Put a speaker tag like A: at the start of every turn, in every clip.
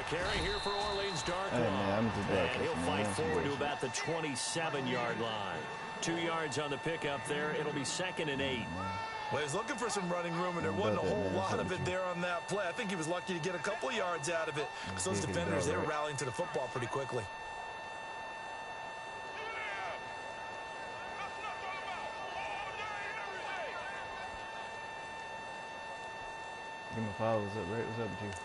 A: carry here for Orleans Darkwa.
B: And
A: he'll fight forward to about the 27-yard line. 2 yards on the pickup there. It'll be 2nd and 8.
C: Well, he was looking for some running room, and there wasn't a whole lot of it there on that play. I think he was lucky to get a couple of yards out of it because those defenders, they were rallying to the football pretty quickly.
B: Give me a follow. What's up, Ray? What's up with you?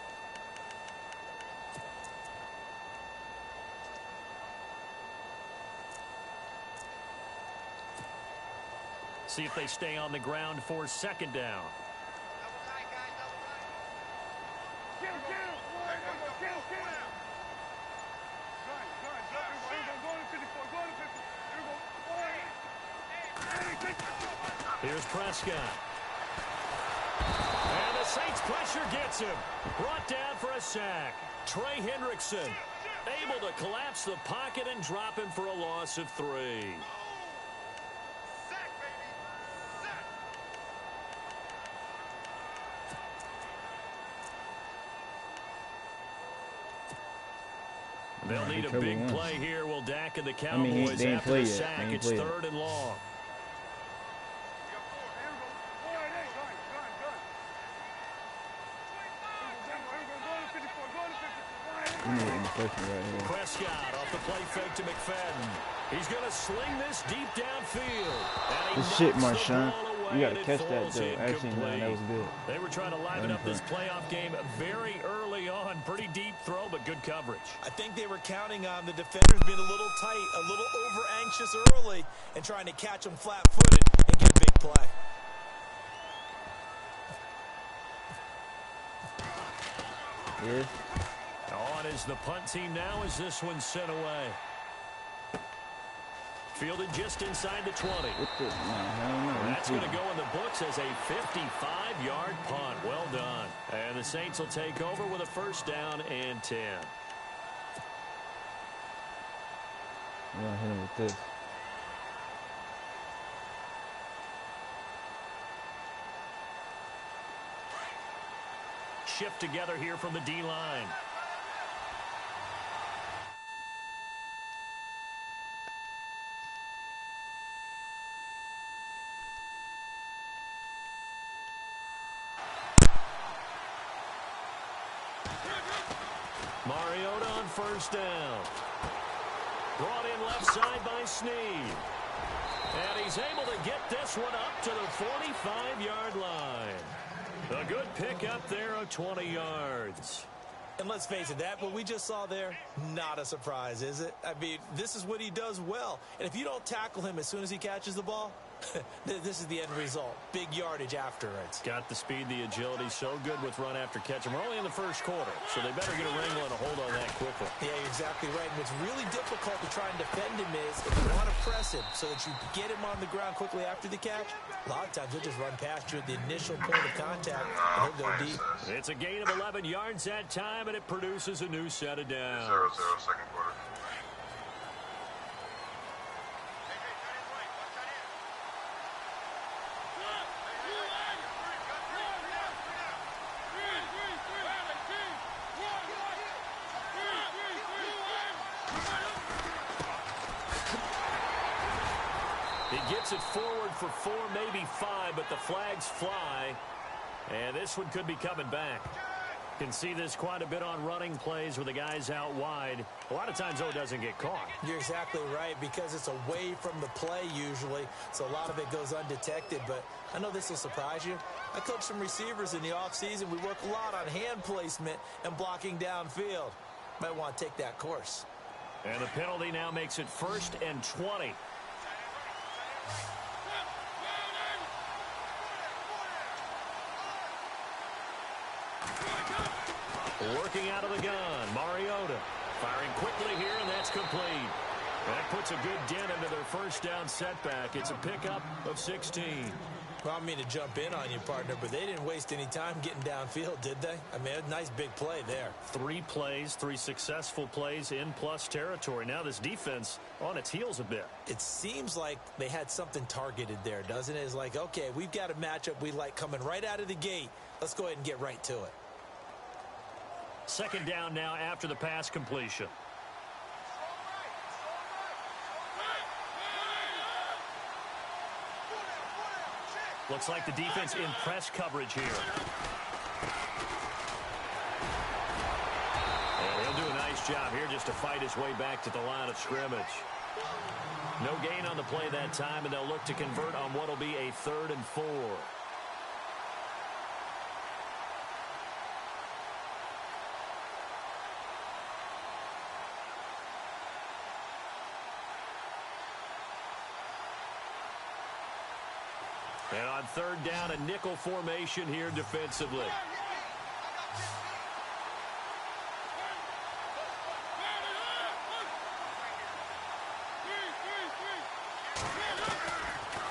A: See if they stay on the ground for 2nd down. Here's Prescott. And the Saints pressure gets him. Brought down for a sack. Trey Hendrickson able to collapse the pocket and drop him for a loss of 3. They'll need a big play here. Will Dak and the Cowboys after the sack. It's 3rd and long. Prescott off the play fake to McFadden. He's going to sling this deep downfield.
B: This shit, Marshawn. You got to catch that, though. Actually, no, that was good.
A: They were trying to liven up this playoff game very early on. Pretty deep throw, but good coverage.
C: I think they were counting on the defenders being a little tight, a little over-anxious early, and trying to catch them flat-footed and get a big play.
B: Yeah.
A: On is the punt team now as this one's sent away. Fielded just inside the 20. That's going to go in the books as a 55-yard punt. Well done. And the Saints will take over with a 1st down and 10.
B: I'm going to hit him with this.
A: Shift together here from the D-line. Mariota on 1st down. Brought in left side by Snead. And he's able to get this one up to the 45-yard line. A good pickup there of 20 yards.
C: And let's face it, what we just saw there, not a surprise, is it? I mean, this is what he does well. And if you don't tackle him as soon as he catches the ball, this is the end result. Big yardage after it.
A: Got the speed, the agility, so good with run after catch. And we're only in the 1st quarter, so they better get a wrangle and a hold on that quickly.
C: Yeah, you're exactly right. And what's really difficult to try and defend him is if you want to press him so that you get him on the ground quickly after the catch, a lot of times he'll just run past you at the initial point of contact, and he'll go deep.
A: It's a gain of 11 yards that time, and it produces a new set of downs.
D: 0-0, 2nd quarter.
A: He gets it forward for 4, maybe 5, but the flags fly. And this one could be coming back. Can see this quite a bit on running plays with the guys out wide. A lot of times, though, it doesn't get caught.
C: You're exactly right, because it's away from the play usually, so a lot of it goes undetected. But I know this will surprise you. I coach some receivers in the offseason. We work a lot on hand placement and blocking downfield. Might want to take that course.
A: And the penalty now makes it 1st and 20. Working out of the gun, Mariota firing quickly here, and that's complete. That puts a good dent into their 1st down setback. It's a pickup of 16.
C: Well, I don't mean to jump in on you, partner, but they didn't waste any time getting downfield, did they? I mean, a nice big play there.
A: 3 plays, 3 successful plays in plus territory. Now this defense on its heels a bit.
C: It seems like they had something targeted there, doesn't it? It's like, okay, we've got a matchup we like coming right out of the gate. Let's go ahead and get right to it.
A: second down now after the pass completion. Looks like the defense in press coverage here. And he'll do a nice job here just to fight his way back to the line of scrimmage. No gain on the play that time, and they'll look to convert on what will be a 3rd and 4. And on 3rd down, a nickel formation here defensively.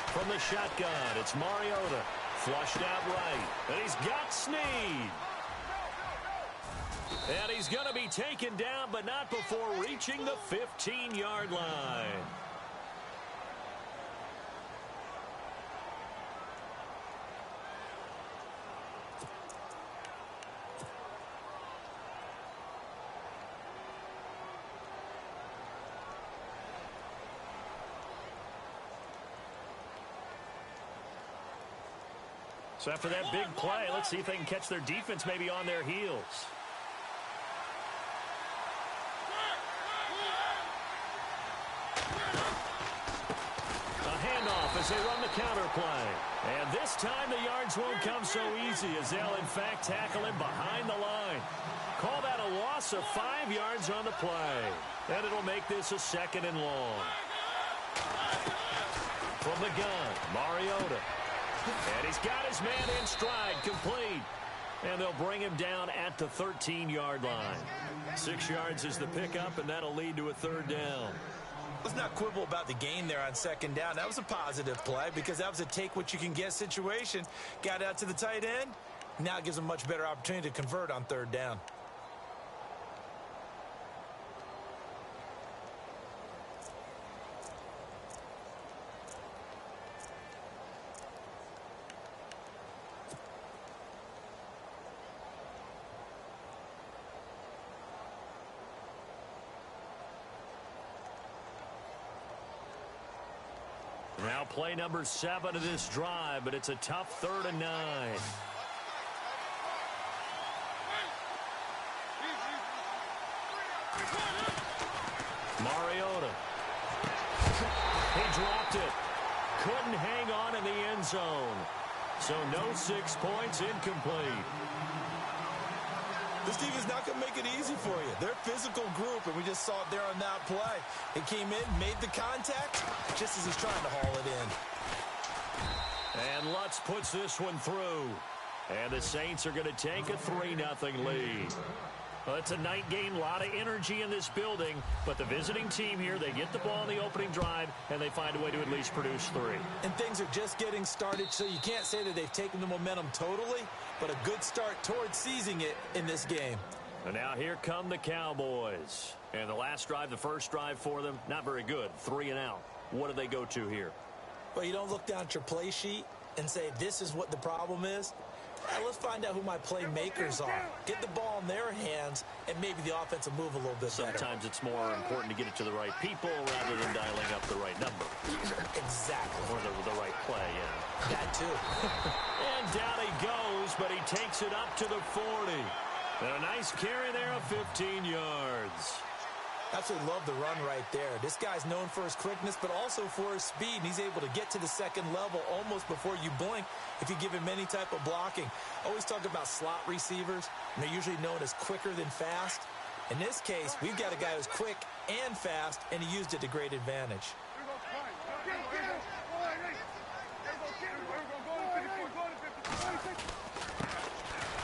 A: From the shotgun, it's Mariota. Flushed out right. And he's got Snead. And he's going to be taken down, but not before reaching the 15-yard line. So after that big play, let's see if they can catch their defense maybe on their heels. A handoff as they run the counter play. And this time the yards won't come so easy as they'll in fact tackle him behind the line. Call that a loss of 5 yards on the play. And it'll make this a 2nd and long. From the gun, Mariota. And he's got his man in stride, complete. And they'll bring him down at the 13-yard line. 6 yards is the pickup, and that'll lead to a 3rd down.
C: Let's not quibble about the gain there on 2nd down. That was a positive play because that was a take-what-you-can-get situation. Got out to the tight end. Now it gives them a much better opportunity to convert on 3rd down.
A: Now play number 7 of this drive, but it's a tough 3rd and 9. Mariota. He dropped it. Couldn't hang on in the end zone. So no 6 points, incomplete.
C: This team is not going to make it easy for you. They're a physical group, and we just saw it there on that play. It came in, made the contact, just as he's trying to haul it in.
A: And Lutz puts this one through. And the Saints are going to take a 3-0 lead. Well, it's a night game, a lot of energy in this building, but the visiting team here, they get the ball in the opening drive, and they find a way to at least produce 3.
C: And things are just getting started, so you can't say that they've taken the momentum totally, but a good start towards seizing it in this game.
A: And now here come the Cowboys. And the last drive, the first drive for them, not very good, 3 and out. What do they go to here?
C: Well, you don't look down at your play sheet and say, this is what the problem is. Let's find out who my playmakers are. Get the ball in their hands, and maybe the offense will move a little bit better.
A: Sometimes it's more important to get it to the right people rather than dialing up the right number.
C: Exactly.
A: Or the right play, yeah.
C: That too.
A: And down he goes, but he takes it up to the 40. And a nice carry there of 15 yards.
C: Absolutely love the run right there. This guy's known for his quickness, but also for his speed. And he's able to get to the second level almost before you blink if you give him any type of blocking. Always talk about slot receivers, and they're usually known as quicker than fast. In this case, we've got a guy who's quick and fast, and he used it to great advantage.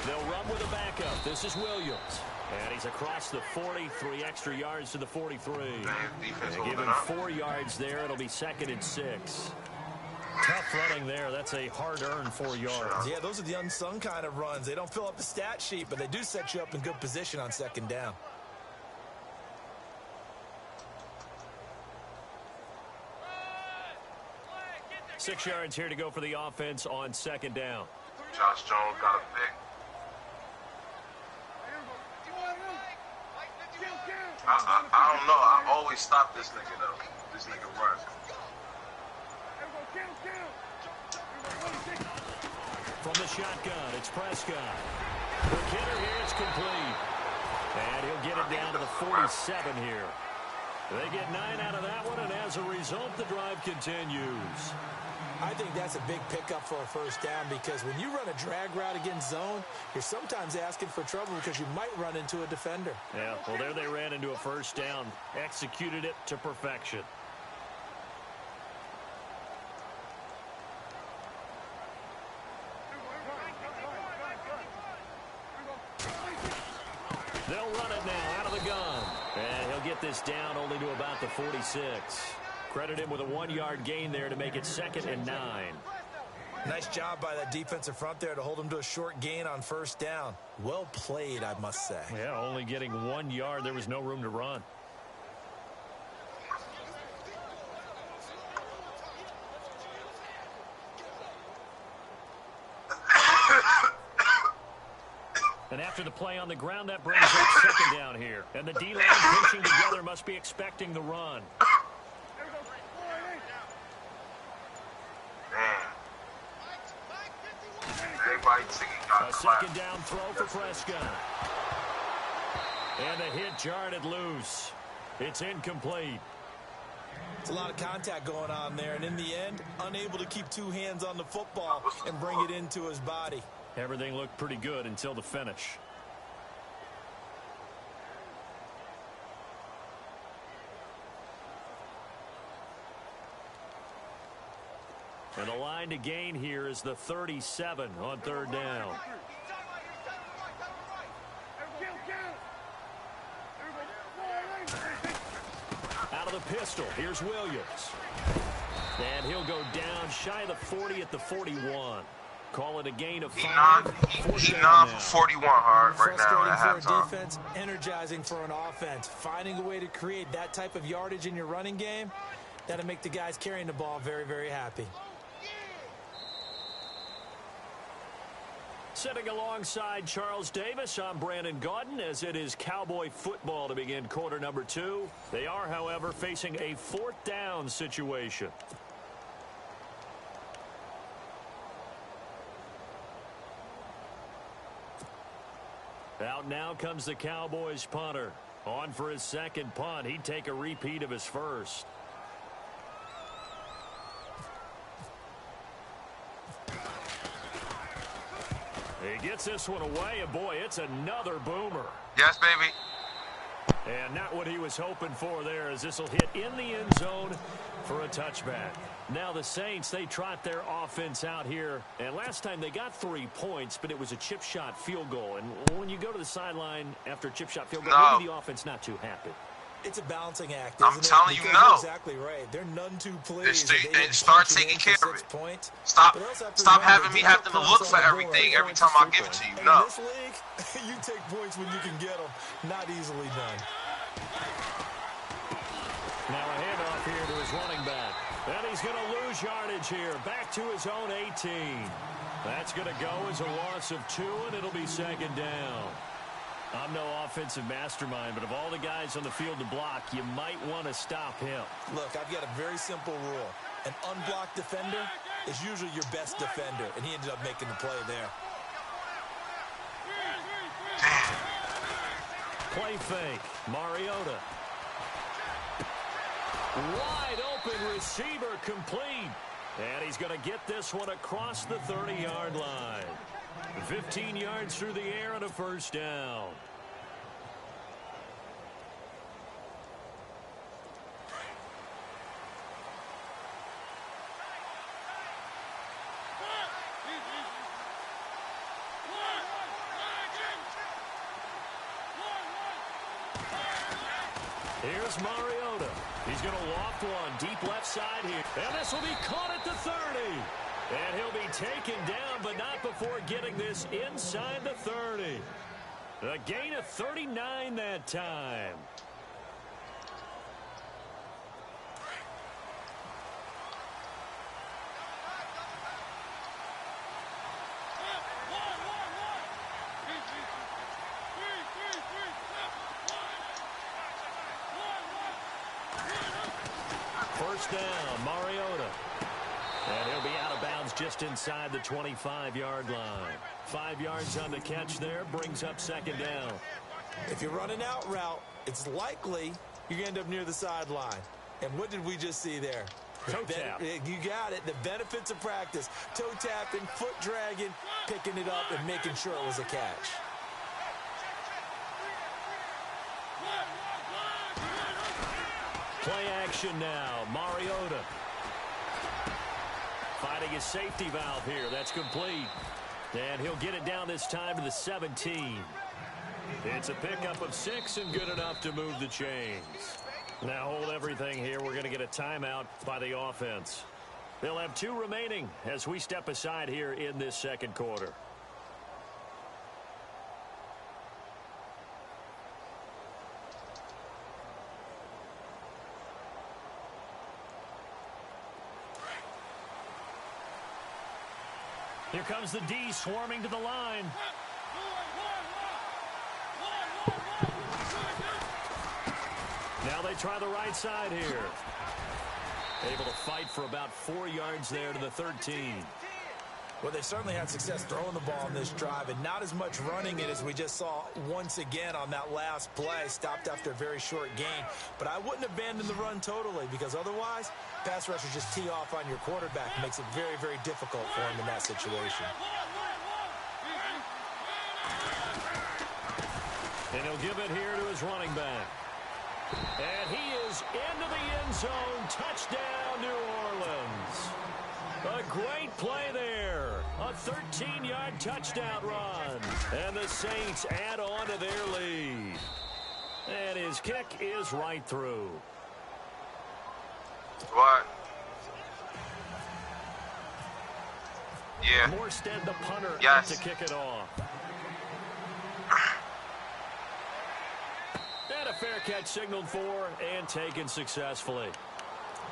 A: They'll run with a backup. This is Williams. And he's across the 40, 3 extra yards to the 43. They give him 4 yards there. It'll be 2nd and 6. Tough running there. That's a hard-earned 4 yards.
C: Yeah, those are the unsung kind of runs. They don't fill up the stat sheet, but they do set you up in good position on 2nd down.
A: Six yards here to go for the offense on 2nd down.
D: Josh Jones got a pick. I don't know. I always stop this nigga, though. This nigga runs.
A: From the shotgun, it's Prescott. The kicker here is complete. And he'll get it down to the 47 here. They get 9 out of that one, and as a result, the drive continues.
C: I think that's a big pickup for a first down because when you run a drag route against zone, you're sometimes asking for trouble because you might run into a defender.
A: Yeah, well, there they ran into a first down, executed it to perfection. They'll run it now out of the gun. And he'll get this down only to about the 46. Credit him with a 1-yard gain there to make it 2nd and 9.
C: Nice job by that defensive front there to hold him to a short gain on first down. Well played, I must say.
A: Yeah, only getting 1 yard. There was no room to run. And after the play on the ground, that brings up 2nd down here. And the D-line pinching together must be expecting the run. A 2nd down throw for Prescott. And the hit jarred it loose. It's incomplete.
C: It's a lot of contact going on there, and in the end, unable to keep 2 hands on the football and bring it into his body.
A: Everything looked pretty good until the finish. And the line to gain here is the 37 on 3rd down. Out of the pistol, here's Williams. And he'll go down shy of the 40 at the 41. Call it a gain of 5.
D: He 9 for 41 hard right now at
C: halftime. For a
D: halftime.
C: defense, energizing for an offense. Finding a way to create that type of yardage in your running game, that'll make the guys carrying the ball very, very happy.
A: Sitting alongside Charles Davis, I'm Brandon Gaudin, as it is Cowboy football to begin quarter number 2. They are, however, facing a 4th down situation. Out now comes the Cowboys punter. On for his 2nd punt. He'd take a repeat of his first. He gets this one away, and boy, it's another boomer.
D: Yes, baby.
A: And not what he was hoping for there, as this will hit in the end zone for a touchback. Now the Saints, they trot their offense out here. And last time they got 3 points, but it was a chip shot field goal. And when you go to the sideline after a chip shot field goal, maybe the offense not too happy.
C: It's a balancing act,
D: I'm telling you, no.
C: Exactly right. They're none too pleased.
D: They start taking care of it. Stop having me having to look for everything every time I give it to you. No.
C: In this league, you take points when you can get them. Not easily done.
A: Now a handoff here to his running back. And he's going to lose yardage here. Back to his own 18. That's going to go as a loss of 2, and it'll be 2nd down. I'm no offensive mastermind, but of all the guys on the field to block, you might want to stop him.
C: Look, I've got a very simple rule. An unblocked defender is usually your best defender, and he ended up making the play there.
A: Play fake. Mariota. Wide open receiver complete. And he's going to get this one across the 30-yard line. 15 yards through the air and a first down. Here's Mariota. He's going to loft one deep left side here. And this will be caught at the 30. And he'll be taken down, but not before getting this inside the 30. A gain of 39 that time. first down, Mariota. And he'll be out of bounds just inside the 25-yard line. 5 yards on the catch there, brings up second down.
C: If you're running out route, it's likely you're going to end up near the sideline. And what did we just see there?
A: Toe tap.
C: You got it. The benefits of practice. Toe tapping, foot dragging, picking it up, and making sure it was a catch.
A: Play action now. Mariota. Finding his safety valve here. That's complete. And he'll get it down this time to the 17. It's a pickup of 6 and good enough to move the chains. Now hold everything here. We're going to get a timeout by the offense. They'll have 2 remaining as we step aside here in this second quarter. Here comes the D swarming to the line. Now they try the right side here. Able to fight for about 4 yards there to the 13.
C: Well, they certainly had success throwing the ball in this drive, and not as much running it as we just saw once again on that last play. Stopped after a very short gain. But I wouldn't abandon the run totally, because otherwise, pass rushers just tee off on your quarterback. It makes it very, very difficult for him in that situation.
A: And he'll give it here to his running back. And he is into the end zone. Touchdown, New Orleans. A great play there. A 13-yard touchdown run. And the Saints add on to their lead. And his kick is right through.
D: What? Yeah.
A: Morstead, the punter,
D: yes,
A: to kick it off. And a fair catch signaled for and taken successfully.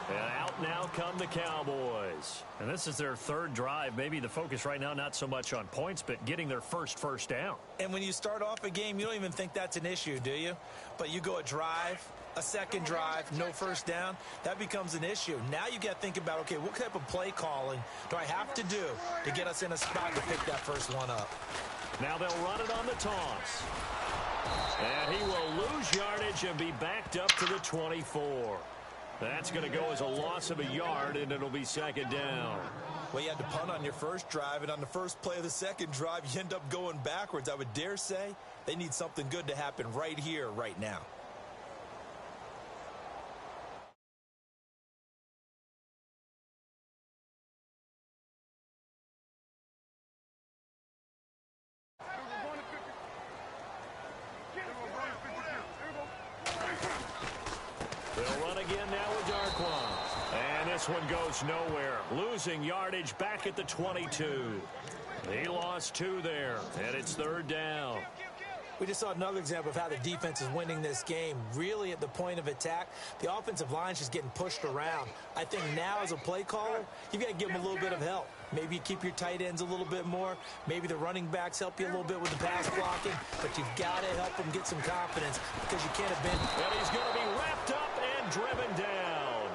A: And out now come the Cowboys.
E: And this is their 3rd drive. Maybe the focus right now not so much on points, but getting their first down.
C: And when you start off a game, you don't even think that's an issue, do you? But you go a drive, a second drive, no first down, that becomes an issue. Now you got to think about, okay, what type of play calling do I have to do to get us in a spot to pick that first one up?
A: Now they'll run it on the toss. And he will lose yardage and be backed up to the 24. That's going to go as a loss of a yard, and it'll be second down.
C: Well, you had to punt on your first drive, and on the first play of the second drive, you end up going backwards. I would dare say they need something good to happen right here, right now.
A: They'll run again now with Darquan. And this one goes nowhere. Losing yardage back at the 22. He lost 2 there, and it's 3rd down.
C: We just saw another example of how the defense is winning this game. Really at the point of attack, the offensive line's just getting pushed around. I think now as a play caller, you've got to give them a little bit of help. Maybe you keep your tight ends a little bit more. Maybe the running backs help you a little bit with the pass blocking. But you've got to help them get some confidence because you can't abandon.
A: And he's going to be wrapped up and driven down.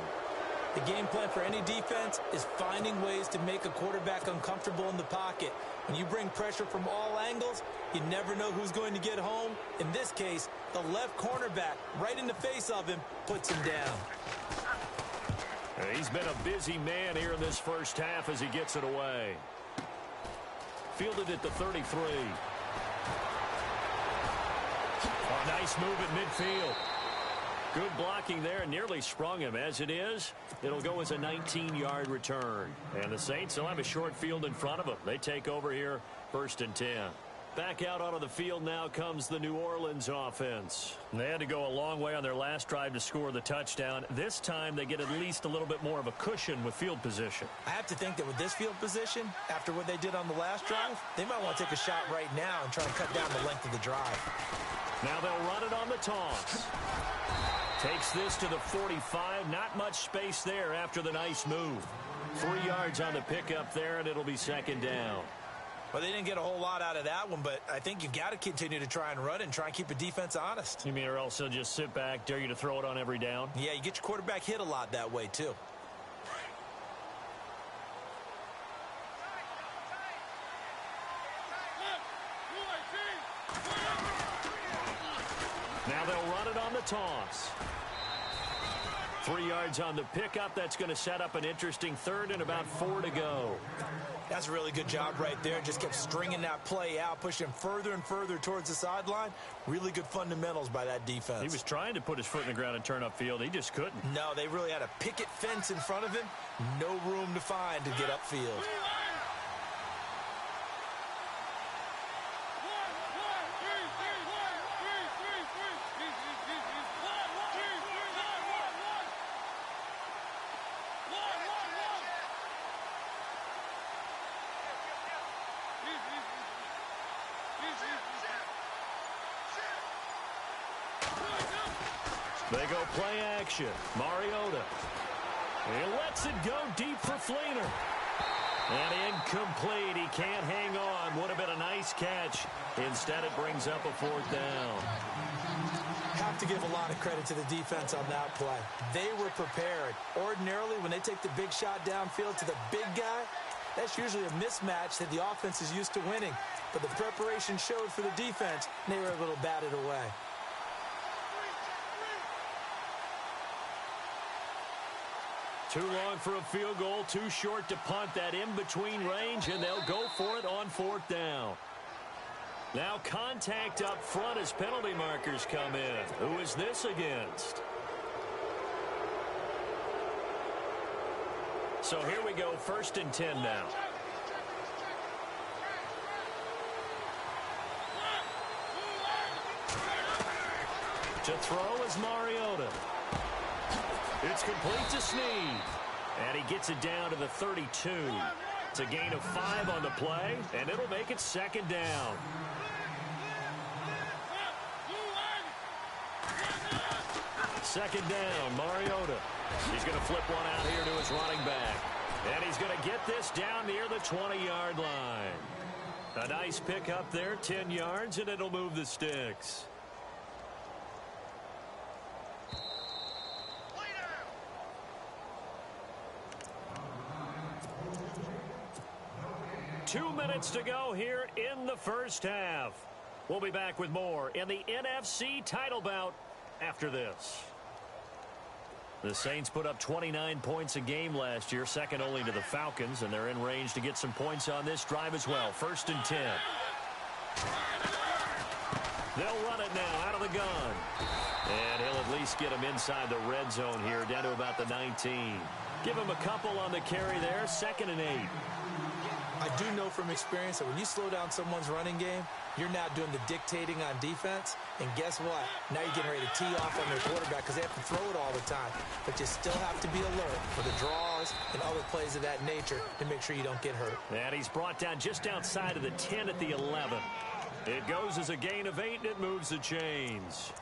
C: The game plan for any defense is finding ways to make a quarterback uncomfortable in the pocket. When you bring pressure from all angles, you never know who's going to get home. In this case, the left cornerback, right in the face of him, puts him down.
A: And he's been a busy man here in this first half as he gets it away. Fielded at the 33. A nice move at midfield. Good blocking there, nearly sprung him. As it is, it'll go as a 19-yard return. And the Saints will have a short field in front of them. They take over here, 1st and 10. Back out onto the field now comes the New Orleans offense.
E: They had to go a long way on their last drive to score the touchdown. This time they get at least a little bit more of a cushion with field position.
C: I have to think that with this field position, after what they did on the last drive, they might want to take a shot right now and try to cut down the length of the drive.
A: Now they'll run it on the toss. Takes this to the 45. Not much space there after the nice move. 3 yards on the pickup there, and it'll be second down.
C: Well, they didn't get a whole lot out of that one, but I think you've got to continue to try and run and try and keep a defense honest.
E: You mean or else they'll just sit back, dare you to throw it on every down?
C: Yeah, you get your quarterback hit a lot that way, too.
E: Now they'll run it on the toss. 3 yards on the pickup. That's going to set up an interesting third and about 4 to go.
C: That's a really good job right there. Just kept stringing that play out, pushing him further and further towards the sideline. Really good fundamentals by that defense.
E: He was trying to put his foot in the ground and turn upfield. He just couldn't.
C: No, they really had a picket fence in front of him. No room to find to get upfield.
E: They go play action. Mariota. He lets it go deep for Fleener. And incomplete. He can't hang on. Would have been a nice catch. Instead, it brings up a 4th down.
C: Have to give a lot of credit to the defense on that play. They were prepared. Ordinarily, when they take the big shot downfield to the big guy, that's usually a mismatch that the offense is used to winning. But the preparation showed for the defense, and they were able to bat it away.
E: Too long for a field goal, too short to punt. That in-between range, and they'll go for it on 4th down. Now contact up front as penalty markers come in. Who is this against? So here we go, 1st and 10 now. To throw is Mariota. It's complete to Snead. And he gets it down to the 32. It's a gain of 5 on the play, and it'll make it 2nd down. Second down, Mariota. He's going to flip one out here to his running back. And he's going to get this down near the 20-yard line. A nice pick up there, 10 yards, and it'll move the sticks. Two minutes to go here in the first half. We'll be back with more in the NFC title bout after this. The Saints put up 29 points a game last year, second only to the Falcons, and they're in range to get some points on this drive as well. 1st and 10. They'll run it now out of the gun. And he'll at least get him inside the red zone here, down to about the 19. Give him a couple on the carry there, 2nd and 8.
C: I do know from experience that when you slow down someone's running game, you're now doing the dictating on defense. And guess what? Now you're getting ready to tee off on their quarterback because they have to throw it all the time. But you still have to be alert for the draws and other plays of that nature to make sure you don't get hurt.
E: And he's brought down just outside of the 10 at the 11. It goes as a gain of 8, and it moves the chains.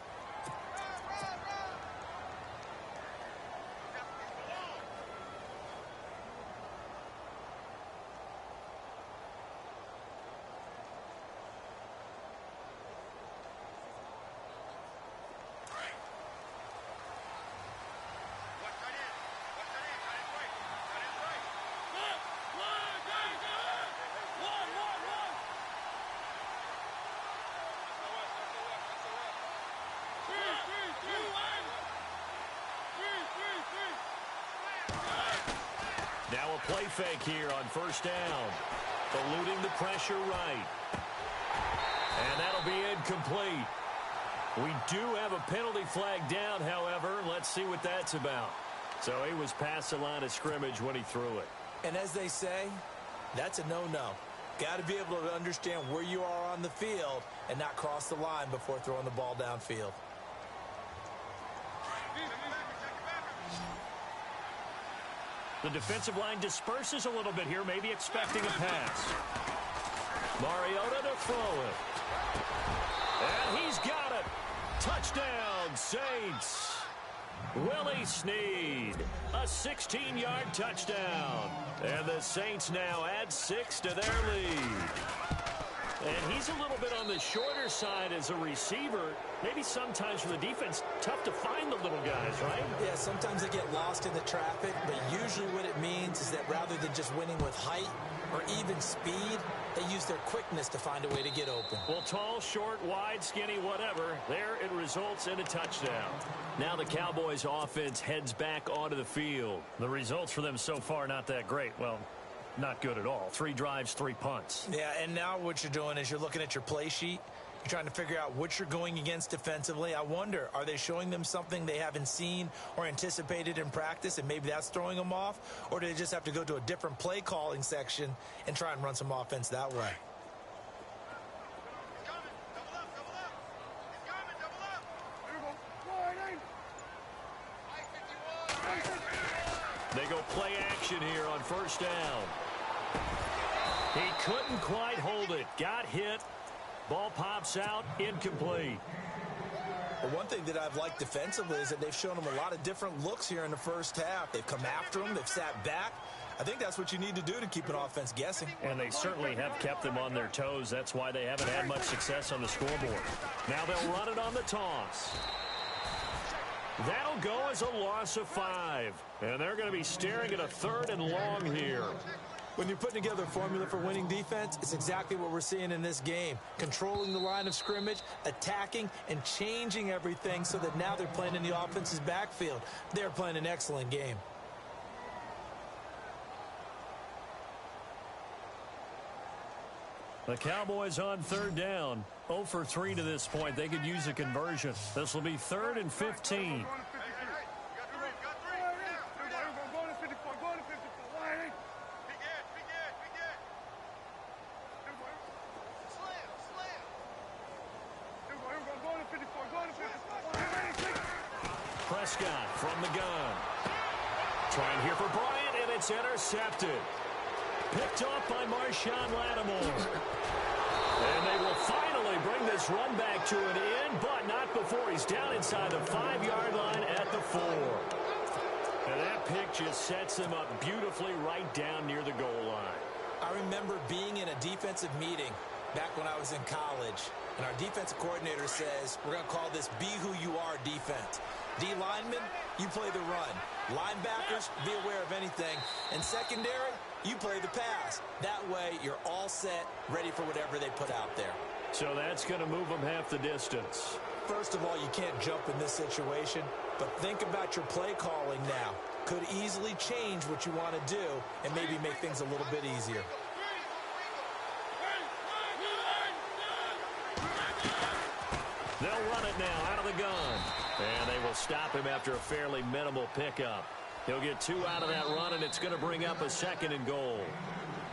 E: Now a play fake here on 1st down. Eluding the pressure right. And that'll be incomplete. We do have a penalty flag down, however. Let's see what that's about. So he was past the line of scrimmage when he threw it.
C: And as they say, that's a no-no. Got to be able to understand where you are on the field and not cross the line before throwing the ball downfield.
E: The defensive line disperses a little bit here, maybe expecting a pass. Mariota to throw it. And he's got it. Touchdown, Saints. Willie Snead, a 16-yard touchdown. And the Saints now add 6 to their lead. And he's a little bit on the shorter side as a receiver. Maybe sometimes for the defense, tough to find the little guys, right?
C: Yeah, sometimes they get lost in the traffic, but usually what it means is that rather than just winning with height or even speed, they use their quickness to find a way to get open.
E: Well, tall, short, wide, skinny, whatever, there it results in a touchdown. Now the Cowboys offense heads back onto the field. The results for them so far not that great. Well, not good at all. 3 drives, 3 punts.
C: Yeah, and now what you're doing is you're looking at your play sheet. You're trying to figure out what you're going against defensively. I wonder, are they showing them something they haven't seen or anticipated in practice, and maybe that's throwing them off? Or do they just have to go to a different play calling section and try and run some offense that way?
E: They go play action here on first down. He couldn't quite hold it. Got hit. Ball pops out. Incomplete.
C: But one thing that I've liked defensively is that they've shown them a lot of different looks here in the first half. They've come after them. They've sat back. I think that's what you need to do to keep an offense guessing.
E: And they certainly have kept them on their toes. That's why they haven't had much success on the scoreboard. Now they'll run it on the toss. That'll go as a loss of 5. And they're going to be staring at a 3rd and long here.
C: When you're putting together a formula for winning defense, it's exactly what we're seeing in this game. Controlling the line of scrimmage, attacking, and changing everything so that now they're playing in the offense's backfield. They're playing an excellent game.
E: The Cowboys on 3rd down. 0 for 3 to this point. They could use a conversion. This will be 3rd and 15. Prescott from the gun. Trying here for Bryant, and it's intercepted. Picked off by Marshawn Lattimore. And they will finally bring this run back to an end, but not before he's down inside the 5-yard line at the 4. And that pick just sets them up beautifully right down near the goal line.
C: I remember being in a defensive meeting back when I was in college, and our defensive coordinator says, we're going to call this Be Who You Are defense. D linemen, you play the run. Linebackers, be aware of anything. And secondary, you play the pass. That way, you're all set, ready for whatever they put out there.
E: So that's going to move them half the distance.
C: First of all, you can't jump in this situation, but think about your play calling now. Could easily change what you want to do and maybe make things a little bit easier.
E: They'll run it now out of the gun. And they will stop him after a fairly minimal pickup. He'll get 2 out of that run, and it's going to bring up a 2nd and goal.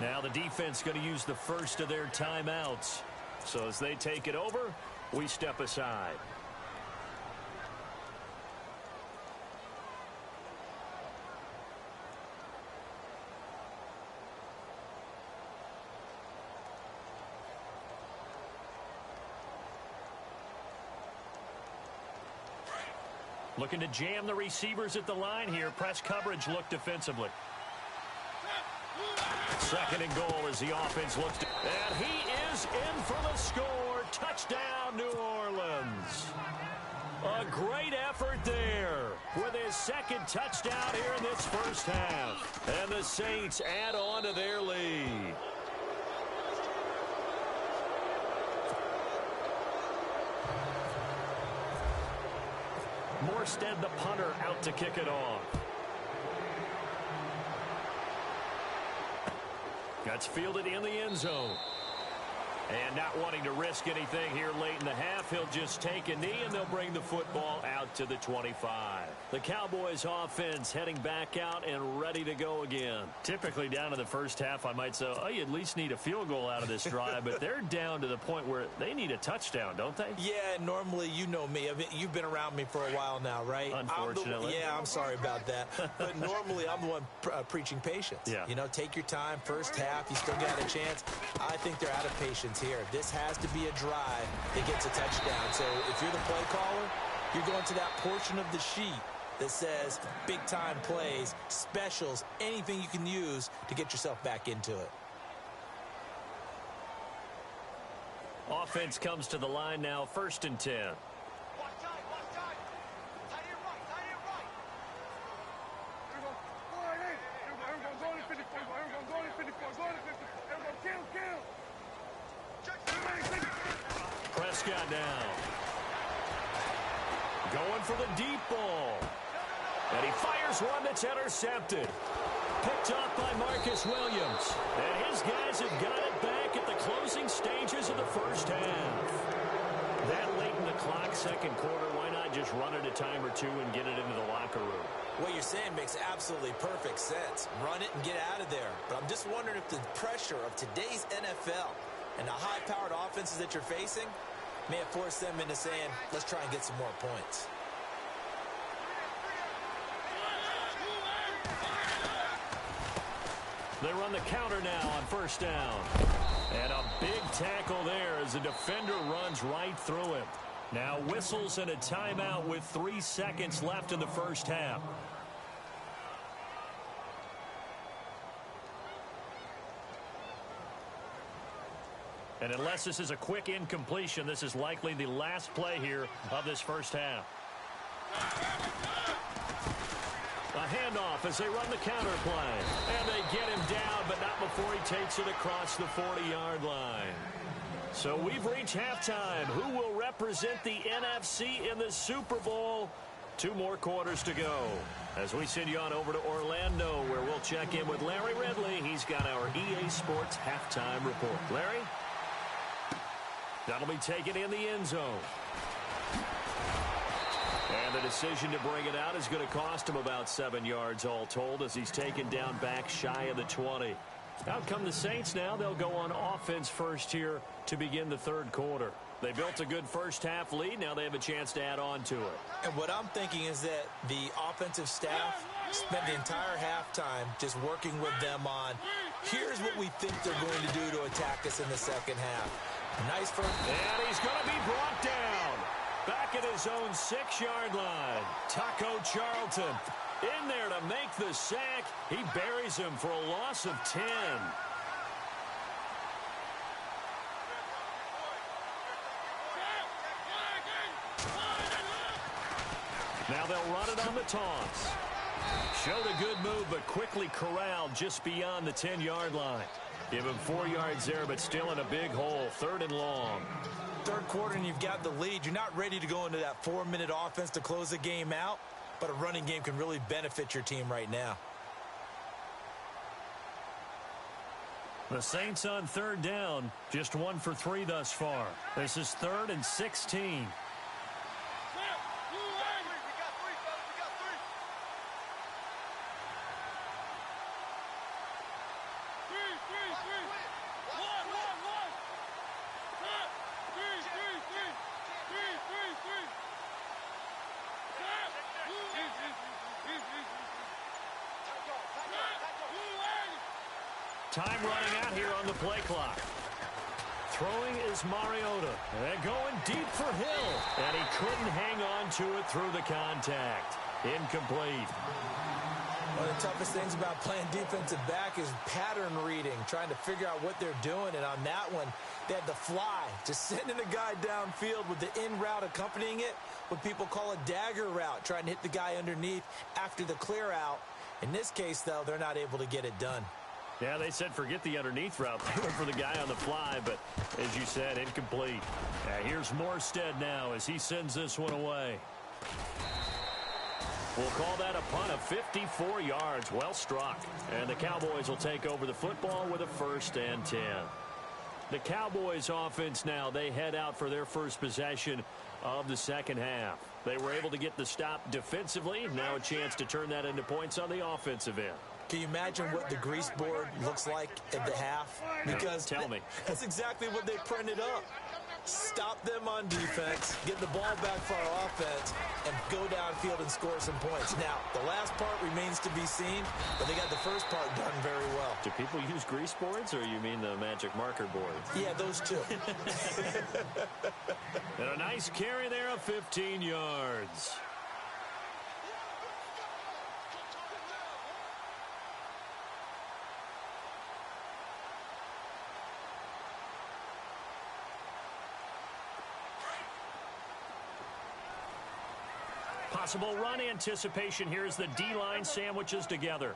E: Now the defense going to use the first of their timeouts. So as they take it over, we step aside. Looking to jam the receivers at the line here. Press coverage look defensively. 2nd and goal as the offense looks to... And he is in for the score. Touchdown, New Orleans. A great effort there with his 2nd touchdown here in this first half. And the Saints add on to their lead. Morstead, the punter, out to kick it off. That's fielded in the end zone. And not wanting to risk anything here late in the half, he'll just take a knee, and they'll bring the football out to the 25. The Cowboys offense heading back out and ready to go again. Typically down to the first half, I might say, oh, you at least need a field goal out of this drive, but they're down to the point where they need a touchdown, don't they?
C: Yeah, normally, you know me. I mean, you've been around me for a while now, right?
E: Unfortunately.
C: I'm sorry about that. But normally, I'm the one preaching patience.
E: Yeah.
C: You know, take your time. First half, you still got a chance. I think they're out of patience here. This has to be a drive that gets a touchdown. So if you're the play caller, you're going to that portion of the sheet that says big-time plays, specials, anything you can use to get yourself back into it.
E: Offense comes to the line now, 1st and 10. Prescott down. Going for the deep ball. And he fires one that's intercepted. Picked off by Marcus Williams. And his guys have got it back at the closing stages of the first half. That late in the clock, second quarter, why not just run it a time or two and get it into the locker room?
C: What you're saying makes absolutely perfect sense. Run it and get out of there. But I'm just wondering if the pressure of today's NFL and the high-powered offenses that you're facing may have forced them into saying, let's try and get some more points.
E: They run the counter now on 1st down. And a big tackle there as the defender runs right through him. Now whistles and a timeout with 3 seconds left in the first half. And unless this is a quick incompletion, this is likely the last play here of this first half. A handoff as they run the counter play. And they get him down, but not before he takes it across the 40-yard line. So we've reached halftime. Who will represent the NFC in the Super Bowl? 2 more quarters to go. As we send you on over to Orlando, where we'll check in with Larry Ridley. He's got our EA Sports halftime report. Larry? That'll be taken in the end zone. And the decision to bring it out is going to cost him about 7 yards all told as he's taken down back shy of the 20. Out come the Saints now. They'll go on offense first here to begin the third quarter. They built a good first half lead. Now they have a chance to add on to it.
C: And what I'm thinking is that the offensive staff spent the entire halftime just working with them on, here's what we think they're going to do to attack us in the second half. Nice first.
E: And he's going to be brought down. Back at his own 6-yard line. Taco Charlton in there to make the sack. He buries him for a loss of 10. Now they'll run it on the taunts. Showed a good move, but quickly corralled just beyond the 10-yard line. Give him 4 yards there, but still in a big hole. 3rd and long.
C: Third quarter and you've got the lead. You're not ready to go into that 4-minute offense to close the game out, but a running game can really benefit your team right now.
E: The Saints on 3rd down, just 1 for 3 thus far. This is 3rd and 16. Time running out here on the play clock. Throwing is Mariota. And going deep for Hill. And he couldn't hang on to it through the contact. Incomplete.
C: One of the toughest things about playing defensive back is pattern reading, trying to figure out what they're doing. And on that one, they had the fly, just sending a guy downfield with the in route accompanying it, what people call a dagger route, trying to hit the guy underneath after the clear out. In this case, though, they're not able to get it done.
E: Yeah, they said forget the underneath route. They went for the guy on the fly, but as you said, incomplete. Here's Morstead now as he sends this one away. We'll call that a punt of 54 yards. Well struck. And the Cowboys will take over the football with a 1st and 10. The Cowboys offense now, they head out for their first possession of the second half. They were able to get the stop defensively. Now a chance to turn that into points on the offensive end.
C: Can you imagine what the grease board looks like at the half? Because
E: tell me.
C: That's exactly what they printed up. Stop them on defense, get the ball back for our offense, and go downfield and score some points. Now, the last part remains to be seen, but they got the first part done very well.
E: Do people use grease boards, or you mean the magic marker boards?
C: Yeah, those two.
E: And a nice carry there of 15 yards. Possible run anticipation here as the D-line sandwiches together.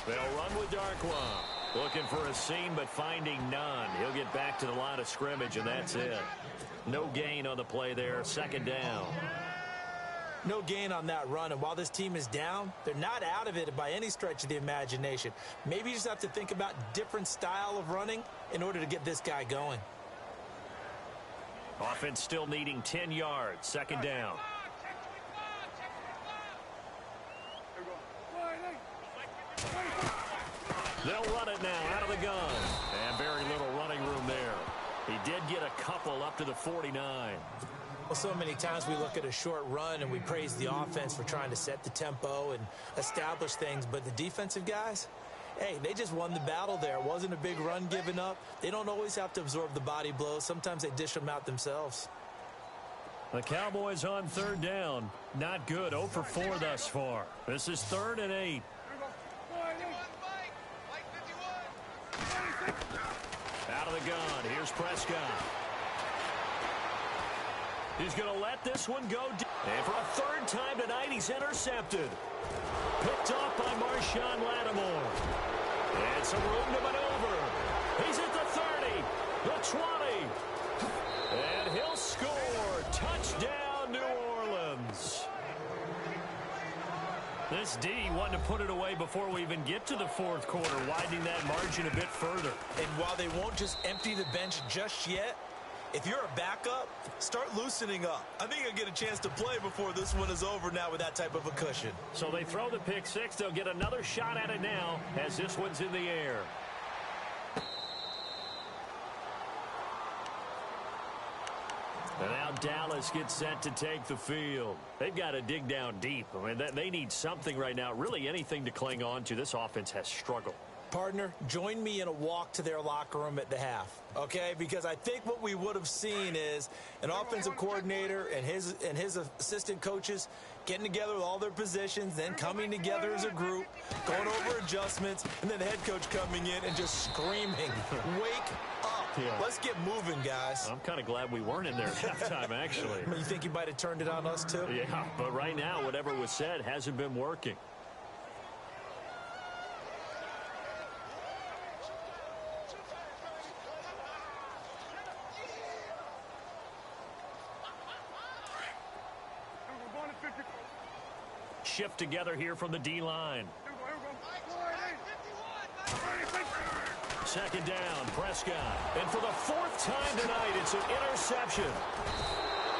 E: They'll run with Darkwa. Looking for a seam, but finding none. He'll get back to the line of scrimmage, and that's it. No gain on the play there. Second down.
C: No gain on that run, and while this team is down, they're not out of it by any stretch of the imagination. Maybe you just have to think about different style of running in order to get this guy going.
E: Offense still needing 10 yards. Second down. They'll run it now out of the gun. And very little running room there. He did get a couple up to the 49.
C: Well, so many times we look at a short run and we praise the offense for trying to set the tempo and establish things. But the defensive guys, hey, they just won the battle there. It wasn't a big run given up. They don't always have to absorb the body blows. Sometimes they dish them out themselves.
E: The Cowboys on third down. Not good. 0 for 4 thus far. This is 3rd and 8. Out of the gun. Here's Prescott. He's going to let this one go deep. And for a third time tonight, he's intercepted. Picked off by Marshawn Lattimore. And some room to maneuver. He's at the 30, the 20. And he'll score. Touchdown, New Orleans. This D wanted to put it away before we even get to the fourth quarter, widening that margin a bit further.
C: And while they won't just empty the bench just yet, if you're a backup, start loosening up. I think you'll get a chance to play before this one is over now with that type of a cushion.
E: So they throw the pick six. They'll get another shot at it now as this one's in the air. And now Dallas gets set to take the field. They've got to dig down deep. I mean, they need something right now, really anything to cling on to. This offense has struggled.
C: Partner, join me in a walk to their locker room at the half, okay? Because I think what we would have seen is an offensive coordinator and his assistant coaches getting together with all their positions, then coming together as a group, going over adjustments, and then the head coach coming in and just screaming, wake up. Yeah. Let's get moving, guys.
E: I'm kind of glad we weren't in there at halftime, actually.
C: You think you might have turned it on us, too?
E: Yeah, but right now, whatever was said hasn't been working. Shift together here from the D-line. Second down, Prescott. And for the fourth time tonight, it's an interception.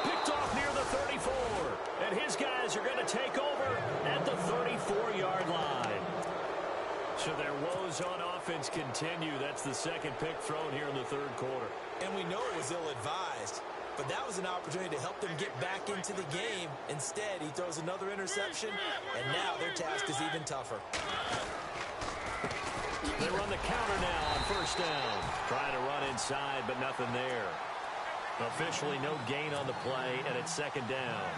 E: Picked off near the 34. And his guys are going to take over at the 34-yard line. So their woes on offense continue. That's the second pick thrown here in the third quarter.
C: And we know it was ill-advised. But that was an opportunity to help them get back into the game. Instead, he throws another interception, and now their task is even tougher.
E: They run the counter now on first down. Trying to run inside, but nothing there. Officially no gain on the play, and it's second down.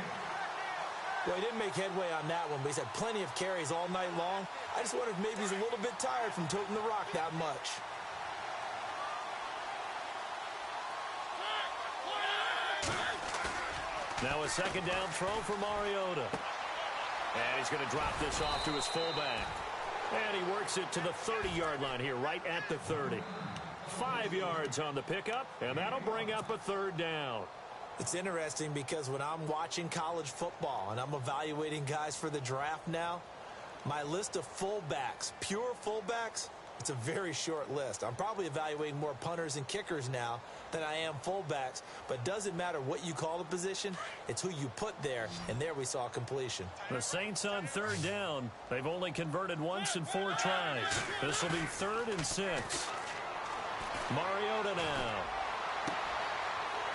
C: Well, he didn't make headway on that one, but he's had plenty of carries all night long. I just wonder if maybe he's a little bit tired from toting the rock that much.
E: Now a second down throw for Mariota. And he's going to drop this off to his fullback. And he works it to the 30-yard line here, right at the 30. 5 yards on the pickup, and that'll bring up a third down.
C: It's interesting because when I'm watching college football and I'm evaluating guys for the draft now, my list of fullbacks, pure fullbacks, it's a very short list. I'm probably evaluating more punters and kickers now than I am fullbacks, but it doesn't matter what you call the position, it's who you put there, and there we saw completion.
E: The Saints on third down. They've only converted once in 4 tries. This will be 3rd and 6. Mariota now.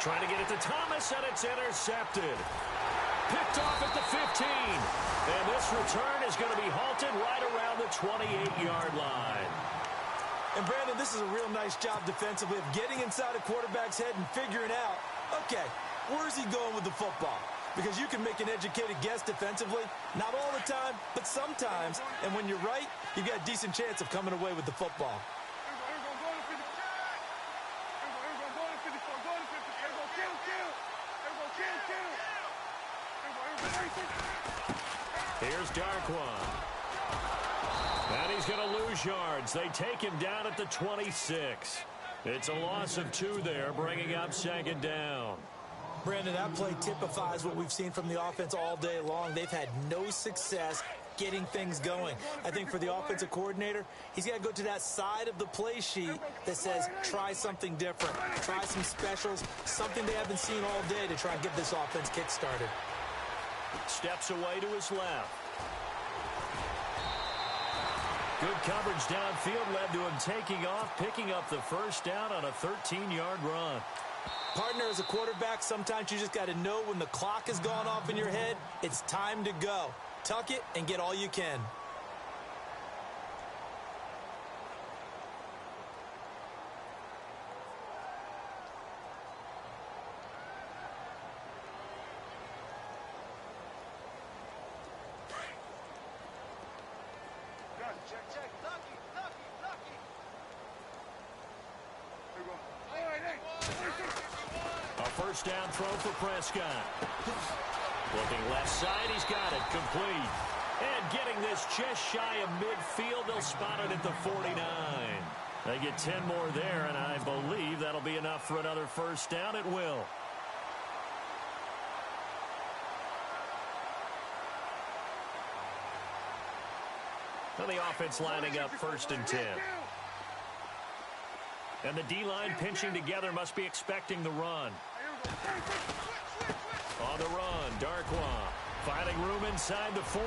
E: Trying to get it to Thomas, and it's intercepted. Picked off at the 15. And this return is going to be halted right around the 28-yard line.
C: And, Brandon, this is a real nice job defensively of getting inside a quarterback's head and figuring out, okay, where's he going with the football? Because you can make an educated guess defensively, not all the time, but sometimes. And when you're right, you've got a decent chance of coming away with the football.
E: Here's Darkwan. And he's going to lose yards. They take him down at the 26. It's a loss of 2 there, bringing up 2nd down.
C: Brandon, that play typifies what we've seen from the offense all day long. They've had no success getting things going. I think for the offensive coordinator, he's got to go to that side of the play sheet that says try something different, try some specials, something they haven't seen all day to try and get this offense kick-started.
E: Steps away to his left. Good coverage downfield led to him taking off, picking up the first down on a 13-yard run.
C: Partner, as a quarterback, sometimes you just got to know when the clock has gone off in your head, it's time to go. Tuck it and get all you can.
E: First down throw for Prescott. Looking left side, he's got it, complete. And getting this just shy of midfield, they'll spot it at the 49. They get 10 more there, and I believe that'll be enough for another first down. It will. And the offense lining up 1st and 10. And the D-line pinching together, must be expecting the run. On the run, Darkwan finding room inside the 40.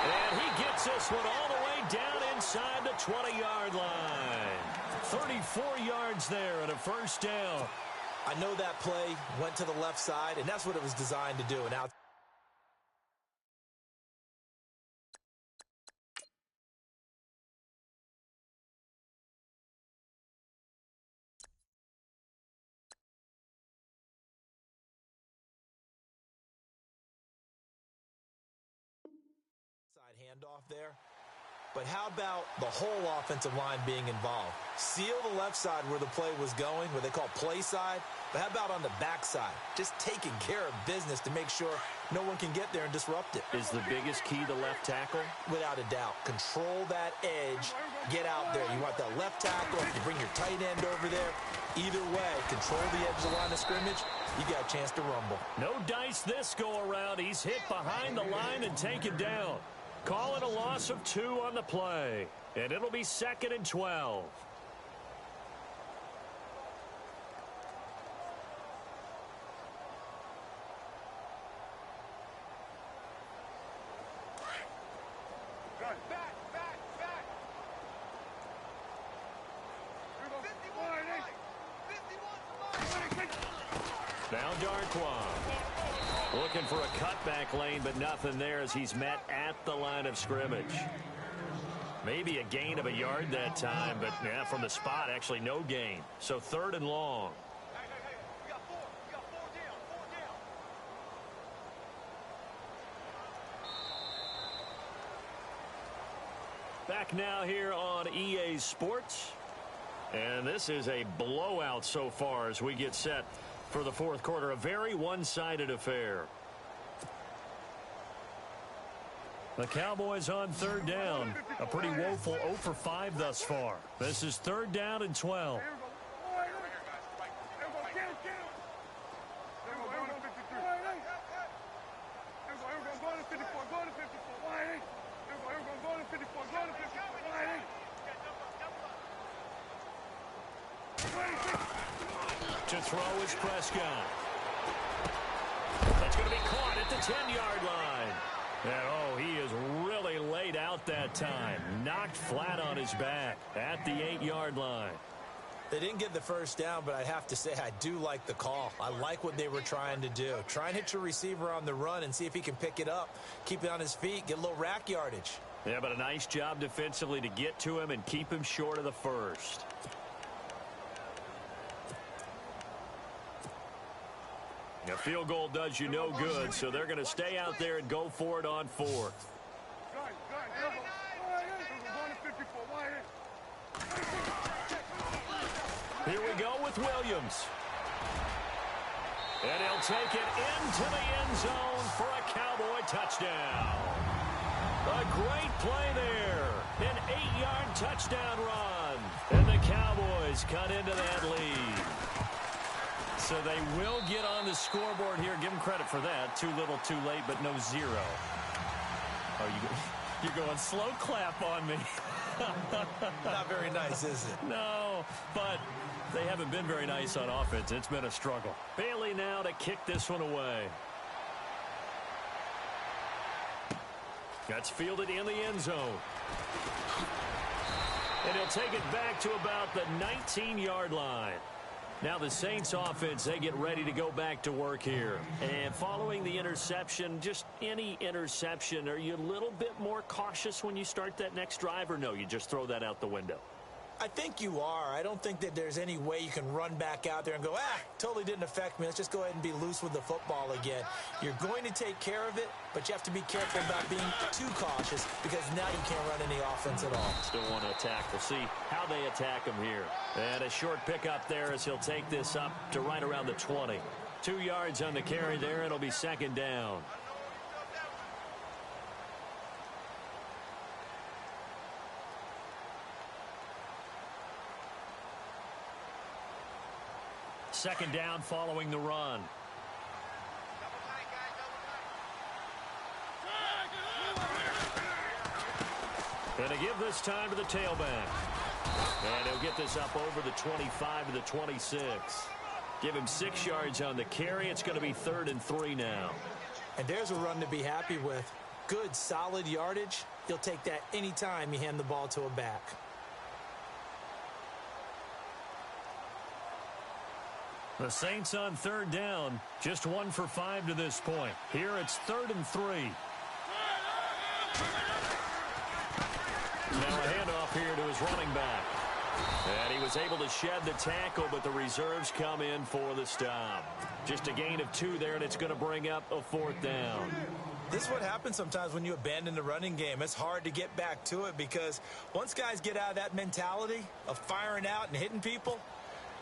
E: And he gets this one all the way down inside the 20-yard line. 34 yards there and a first down.
C: I know that play went to the left side, and that's what it was designed to do. And now handoff there. But how about the whole offensive line being involved? Seal the left side where the play was going, what they call play side. But how about on the back side? Just taking care of business to make sure no one can get there and disrupt it.
E: Is the biggest key the left tackle?
C: Without a doubt. Control that edge. Get out there. You want that left tackle. If you bring your tight end over there, either way, control the edge of the line of scrimmage. You got a chance to rumble.
E: No dice this go around. He's hit behind the line and taken down. Call it a loss of 2 on the play. And it'll be 2nd and 12. Now Darkwan. Looking for a cutback lane, but nothing there as he's met at the line of scrimmage. Maybe a gain of a yard that time, but yeah, from the spot, actually no gain. So 3rd and long. Back now here on EA Sports. And this is a blowout so far as we get set for the 4th quarter. A very one-sided affair. The Cowboys on 3rd down. A pretty woeful 0 for 5 thus far. This is 3rd down and 12. To throw is Prescott. That's going to be caught at the 10-yard line. And, oh, he is really laid out that time. Knocked flat on his back at the 8-yard line.
C: They didn't get the first down, but I have to say I do like the call. I like what they were trying to do. Try and hit your receiver on the run and see if he can pick it up. Keep it on his feet. Get a little rack yardage.
E: Yeah, but a nice job defensively to get to him and keep him short of the first. A field goal does you no good, so they're going to stay out there and go for it on 4th. Here we go with Williams. And he'll take it into the end zone for a Cowboy touchdown. A great play there. An 8-yard touchdown run. And the Cowboys cut into that lead. So they will get on the scoreboard here. Give them credit for that. Too little, too late, but no zero. Oh, you're going slow clap on me.
C: Not very nice, is it?
E: No, but they haven't been very nice on offense. It's been a struggle. Bailey now to kick this one away. That's fielded in the end zone. And he'll take it back to about the 19-yard line. Now the Saints offense, they get ready to go back to work here. And following the interception, just any interception, are you a little bit more cautious when you start that next drive, or no, you just throw that out the window?
C: I think you are. I don't think that there's any way you can run back out there and go, totally didn't affect me. Let's just go ahead and be loose with the football again. You're going to take care of it, but you have to be careful about being too cautious because now you can't run any offense at all.
E: Still want to attack. We'll see how they attack him here. And a short pickup there as he'll take this up to right around the 20. 2 yards on the carry there. It'll be second down. Second down following the run. And to give this time to the tailback. And he'll get this up over the 25 to the 26. Give him 6 yards on the carry. It's going to be 3rd and 3 now.
C: And there's a run to be happy with. Good, solid yardage. You'll take that anytime you hand the ball to a back.
E: The Saints on 3rd down, just 1 for 5 to this point. Here it's 3rd and 3. Now a handoff here to his running back. And he was able to shed the tackle, but the reserves come in for the stop. Just a gain of 2 there, and it's going to bring up a 4th down.
C: This is what happens sometimes when you abandon the running game. It's hard to get back to it because once guys get out of that mentality of firing out and hitting people,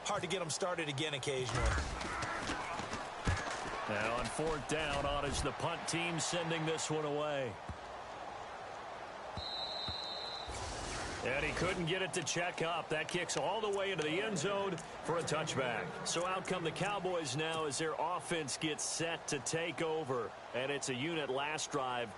C: hard to get them started again occasionally.
E: Now on 4th down, on is the punt team sending this one away. And he couldn't get it to check up. That kicks all the way into the end zone for a touchback. So out come the Cowboys now as their offense gets set to take over. And it's a unit last drive